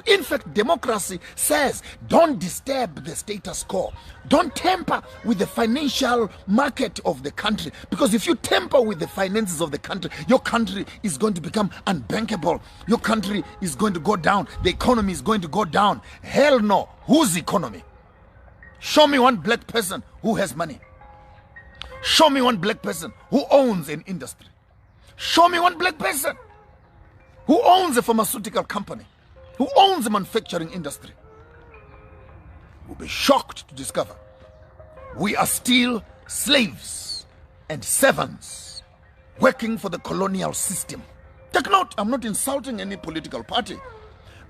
In fact, democracy says don't disturb the status quo. Don't tamper with the financial market of the country. Because if you tamper with the finances of the country, your country is going to become unbankable. Your country is going to go down. The economy is going to go down. Hell no. Whose economy? Show me one black person who has money. Show me one black person who owns an industry. Show me one black person who owns a pharmaceutical company, who owns a manufacturing industry. You'll be shocked to discover we are still slaves and servants working for the colonial system. Take note, I'm not insulting any political party,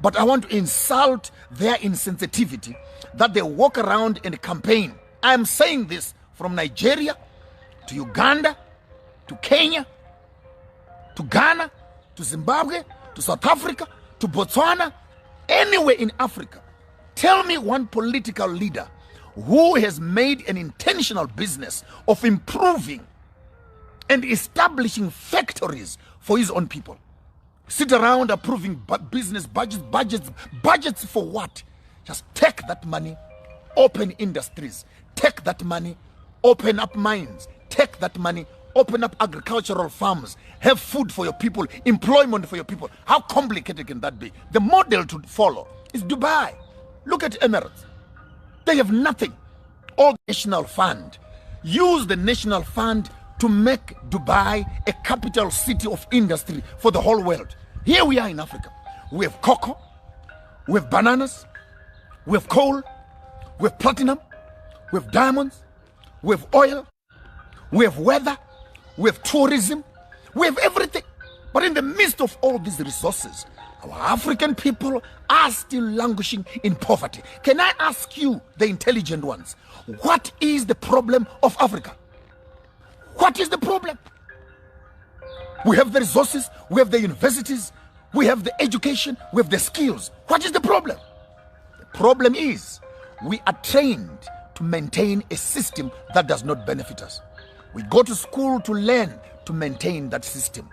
but I want to insult their insensitivity that they walk around and campaign. I am saying this from Nigeria to Uganda to Kenya to Ghana to Zimbabwe to South Africa to Botswana, anywhere in Africa. Tell me one political leader who has made an intentional business of improving and establishing factories for his own people. Sit around approving business budgets for what? Just take that money, open industries. Take that money, open up mines. Take that money, open up agricultural farms. Have food for your people, employment for your people. How complicated can that be? The model to follow is Dubai. Look at Emirates. They have nothing. All national fund. Use the national fund to make Dubai a capital city of industry for the whole world. Here we are in Africa. We have cocoa, we have bananas, we have coal, we have platinum, we have diamonds, we have oil, we have weather, we have tourism, we have everything. But in the midst of all these resources, our African people are still languishing in poverty. Can I ask you, the intelligent ones, what is the problem of Africa? What is the problem? We have the resources, we have the universities, we have the education, we have the skills. What is the problem? The problem is we are trained to maintain a system that does not benefit us. We go to school to learn to maintain that system.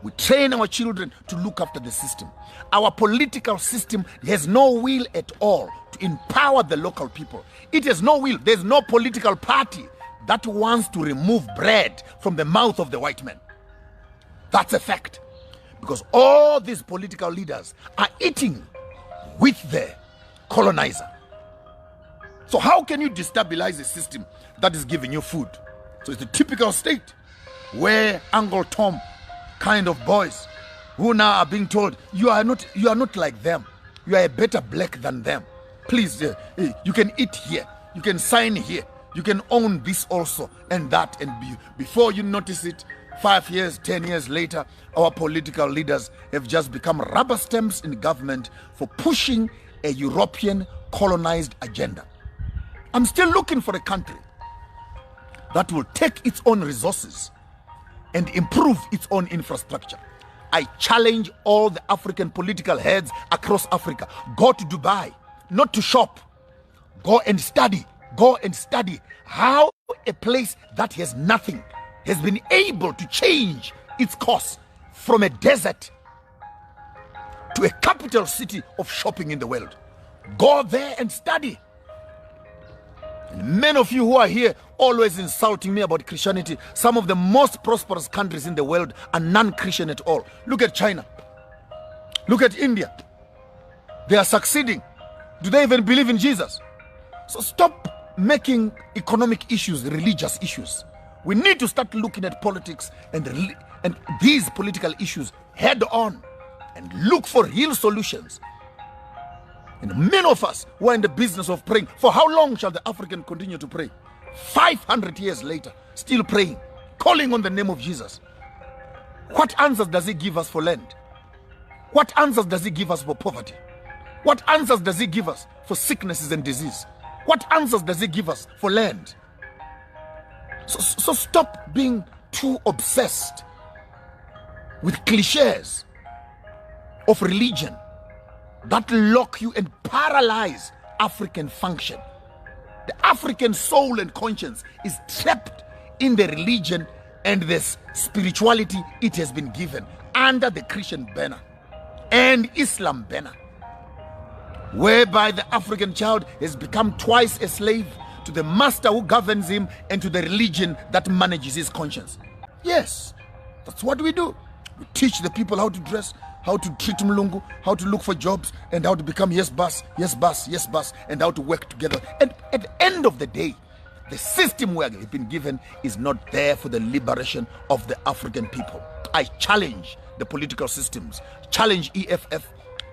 We train our children to look after the system. Our political system has no will at all to empower the local people. It has no will. There's no political party that wants to remove bread from the mouth of the white man. That's a fact. Because all these political leaders are eating with the colonizer. So how can you destabilize a system that is giving you food? So it's a typical state where Uncle Tom kind of boys who now are being told, you are not like them. You are a better black than them. Please, you can eat here. You can sign here. You can own this also and that. And before you notice it, 5 years, 10 years later, our political leaders have just become rubber stamps in government for pushing a European colonized agenda. I'm still looking for a country that will take its own resources and improve its own infrastructure. I challenge all the African political heads across Africa. Go to Dubai, not to shop. Go and study. Go and study how a place that has nothing has been able to change its course from a desert to a capital city of shopping in the world. Go there and study. And many of you who are here always insulting me about Christianity, some of the most prosperous countries in the world are non-Christian at all. Look at China. Look at India. They are succeeding. Do they even believe in Jesus? So stop making economic issues religious issues. We need to start looking at politics and these political issues head on and look for real solutions. And many of us who are in the business of praying, for how long shall the African continue to pray? 500 years later, still praying, calling on the name of Jesus. What answers does he give us for land? What answers does he give us for poverty? What answers does he give us for sicknesses and disease? What answers does he give us for land? So stop being too obsessed with cliches of religion that lock you and paralyze African function. The African soul and conscience is trapped in the religion and the spirituality it has been given under the Christian banner and Islam banner. whereby the African child has become twice a slave to the master who governs him and to the religion that manages his conscience. Yes, that's what we do. We teach the people how to dress, how to treat Mlungu, how to look for jobs, and how to become yes boss, yes boss, yes boss, and how to work together. And at the end of the day, the system we have been given is not there for the liberation of the African people. I challenge the political systems, challenge EFF,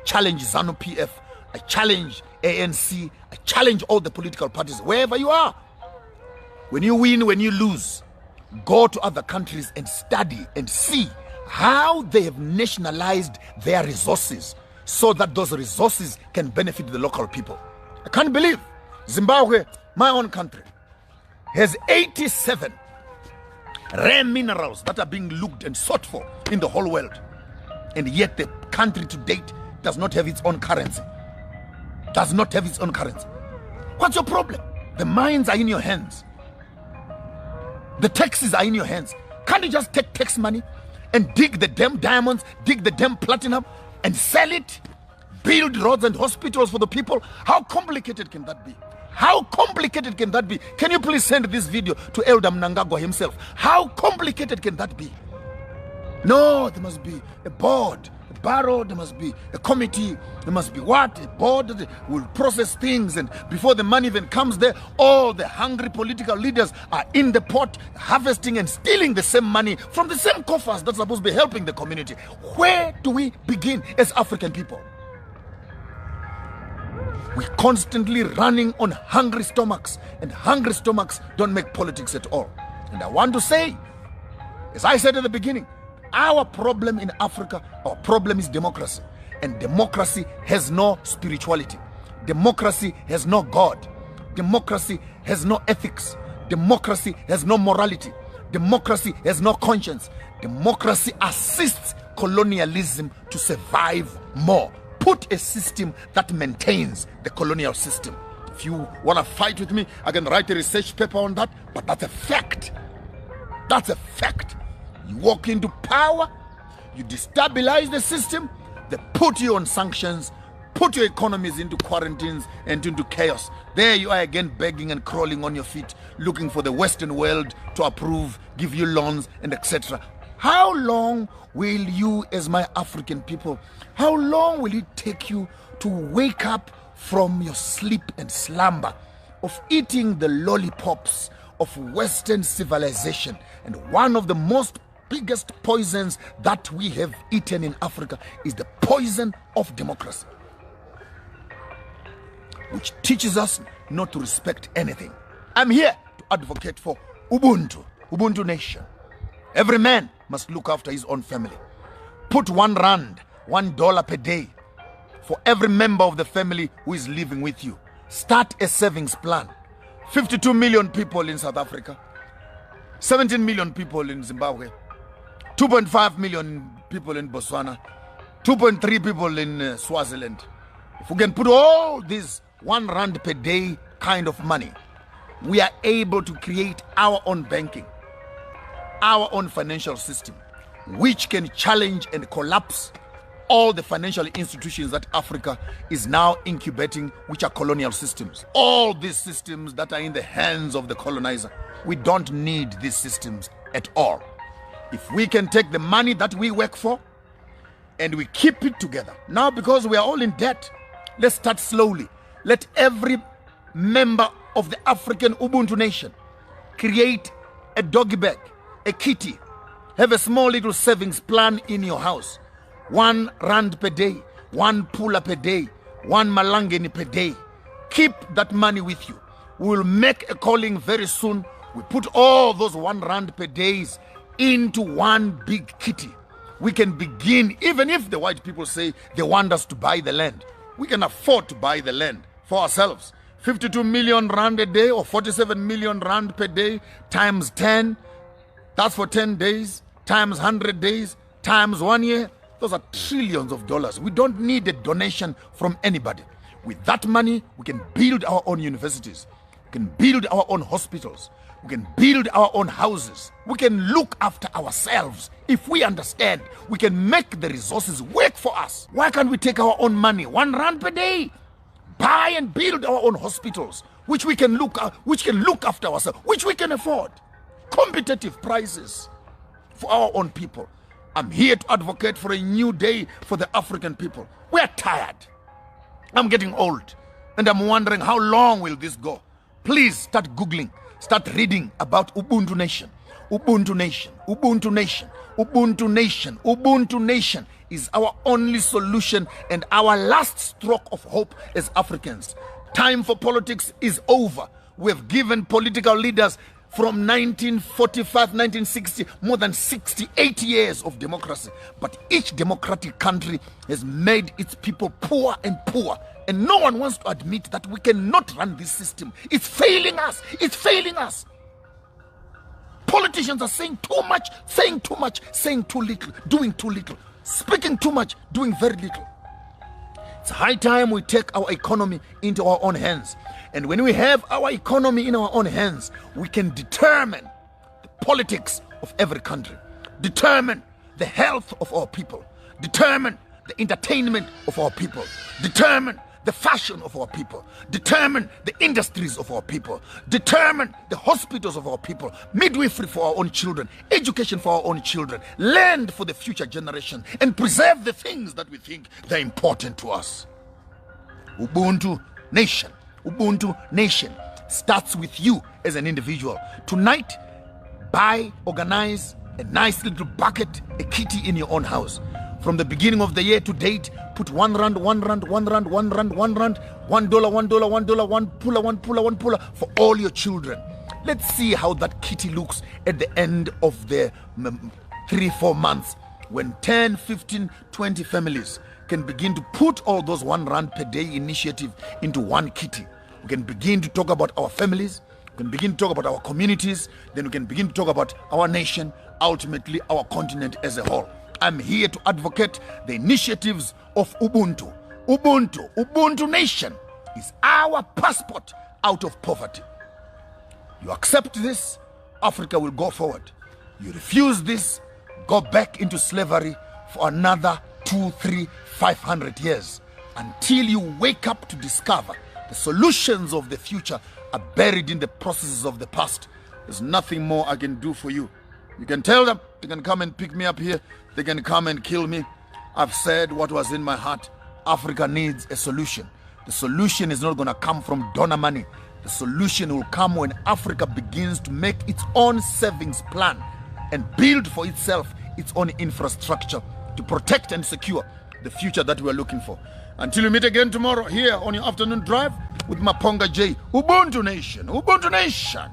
challenge ZANU-PF, I challenge ANC, I challenge all the political parties, wherever you are. When you win, when you lose, go to other countries and study and see how they have nationalized their resources so that those resources can benefit the local people. I can't believe Zimbabwe, my own country, has 87 rare minerals that are being looked and sought for in the whole world. And yet the country to date does not have its own currency. Does not have its own currency. What's your problem? The mines are in your hands. The taxes are in your hands. Can't you just take tax money and dig the damn diamonds, dig the damn platinum and sell it? Build roads and hospitals for the people? How complicated can that be? How complicated can that be? Can you please send this video to Elder Mnangagwa himself? How complicated can that be? No, there must be a board, a barrow, there must be a committee, there must be what? A board that will process things, and before the money even comes there, all the hungry political leaders are in the pot, harvesting and stealing the same money from the same coffers that's supposed to be helping the community. Where do we begin as African people? We're constantly running on hungry stomachs, and hungry stomachs don't make politics at all. And I want to say, as I said at the beginning, our problem in Africa, our problem is democracy. And democracy has no spirituality. Democracy has no God. Democracy has no ethics. Democracy has no morality. Democracy has no conscience. Democracy assists colonialism to survive more. Put a system that maintains the colonial system. If you want to fight with me, I can write a research paper on that, but that's a fact. That's a fact. You walk into power, you destabilize the system, they put you on sanctions, put your economies into quarantines and into chaos. There you are again begging and crawling on your feet, looking for the Western world to approve, give you loans and etc. How long will you, as my African people, how long will it take you to wake up from your sleep and slumber of eating the lollipops of Western civilization? And one of the most biggest poisons that we have eaten in Africa is the poison of democracy, which teaches us not to respect anything. I'm here to advocate for Ubuntu nation. Every man must look after his own family. Put R1, $1 per day for every member of the family who is living with you. Start a savings plan. 52 million people in South Africa, 17 million people in Zimbabwe, 2.5 million people in Botswana, 2.3 people in Swaziland. If we can put all these R1 per day kind of money, we are able to create our own banking, our own financial system, which can challenge and collapse all the financial institutions that Africa is now incubating, which are colonial systems. All these systems that are in the hands of the colonizer. We don't need these systems at all. If we can take the money that we work for and we keep it together. Now, because we are all in debt, let's start slowly. Let every member of the African Ubuntu nation create a doggy bag, a kitty. Have a small little savings plan in your house. R1 per day, one pula per day, one malangeni per day. Keep that money with you. We will make a calling very soon. We put all those R1 per days into one big kitty. We can begin, even if the white people say they want us to buy the land. We can afford to buy the land for ourselves. 52 million rand a day or 47 million rand per day times 10. That's for 10 days, times 100 days, times 1 year. Those are trillions of dollars. We don't need a donation from anybody. With that money, we can build our own universities. We can build our own hospitals. We can build our own houses. We can look after ourselves. If we understand, we can make the resources work for us. Why can't we take our own money? R1 per day. buy and build our own hospitals, which we can look after ourselves, which we can afford. Competitive prices for our own people. I'm here to advocate for a new day for the African people. We are tired. I'm getting old, and I'm wondering how long will this go. Please start Googling, start reading about Ubuntu Nation. Ubuntu Nation, Ubuntu Nation, Ubuntu Nation, Ubuntu Nation is our only solution and our last stroke of hope as Africans. Time for politics is over. We have given political leaders from 1945, 1960, more than 68 years of democracy. But each democratic country has made its people poor and poor. And no one wants to admit that we cannot run this system. It's failing us. It's failing us. Politicians are saying too much, saying too little, doing too little, speaking too much, doing very little. It's high time we take our economy into our own hands. And when we have our economy in our own hands, we can determine the politics of every country, determine the health of our people, determine the entertainment of our people, determine the fashion of our people, determine the industries of our people, determine the hospitals of our people, midwifery for our own children, education for our own children, land for the future generation, and preserve the things that we think they're important to us. Ubuntu Nation. Ubuntu Nation starts with you as an individual. Tonight, buy, organize a nice little bucket, a kitty in your own house. From the beginning of the year to date, put $1, $1, $1, $1, $1, $1, $1, $1, one puller for all your children. Let's see how that kitty looks at the end of the 3-4 months when 10, 15, 20 families can begin to put all those R1 per day initiative into one kitty. We can begin to talk about our families, we can begin to talk about our communities, then we can begin to talk about our nation, ultimately our continent as a whole. I'm here to advocate the initiatives of Ubuntu. Ubuntu Nation is our passport out of poverty. You accept this, Africa will go forward. You refuse this, go back into slavery for another 200, 300, 500 years until you wake up to discover the solutions of the future are buried in the processes of the past. There's nothing more I can do for you. You can tell them, they can come and pick me up here, they can come and kill me. I've said what was in my heart. Africa needs a solution. The solution is not going to come from donor money. The solution will come when Africa begins to make its own savings plan and build for itself its own infrastructure to protect and secure the future that we are looking for. Until we meet again tomorrow here on your afternoon drive with Maponga J. Ubuntu Nation. Ubuntu Nation.